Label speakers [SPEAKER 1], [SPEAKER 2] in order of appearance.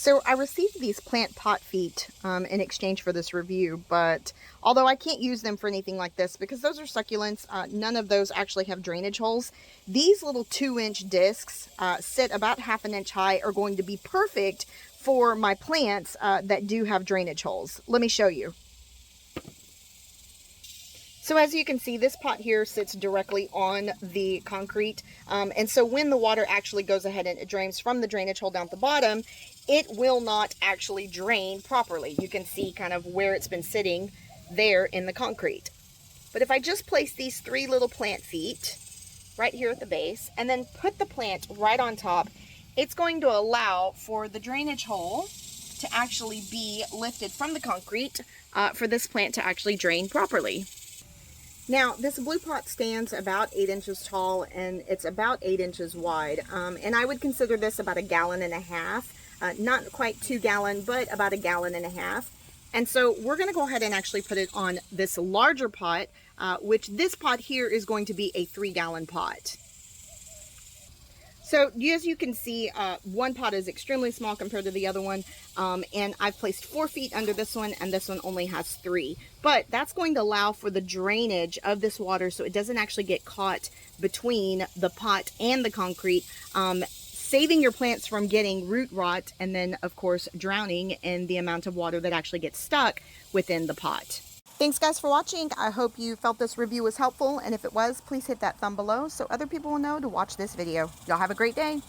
[SPEAKER 1] So I received these plant pot feet in exchange for this review, but although I can't use them for anything like this because those are succulents, none of those actually have drainage holes. These little 2-inch discs sit about half an inch high are going to be perfect for my plants that do have drainage holes. Let me show you. So as you can see, this pot here sits directly on the concrete. And so when the water actually goes ahead and it drains from the drainage hole down at the bottom, it will not actually drain properly. You can see kind of where it's been sitting there in the concrete. But if I just place these 3 little plant feet right here at the base and then put the plant right on top, it's going to allow for the drainage hole to actually be lifted from the concrete for this plant to actually drain properly. Now, this blue pot stands about 8 inches tall and it's about 8 inches wide. And I would consider this about 1.5 gallons. Not quite 2 gallons, but about 1.5 gallons. And so we're going to go ahead and actually put it on this larger pot, which this pot here is going to be a 3-gallon pot. So as you can see, one pot is extremely small compared to the other one, and I've placed 4 feet under this one, and this one only has 3. But that's going to allow for the drainage of this water so it doesn't actually get caught between the pot and the concrete, saving your plants from getting root rot and then, of course, drowning in the amount of water that actually gets stuck within the pot. Thanks guys for watching. I hope you felt this review was helpful, and if it was, please hit that thumb below so other people will know to watch this video. Y'all have a great day.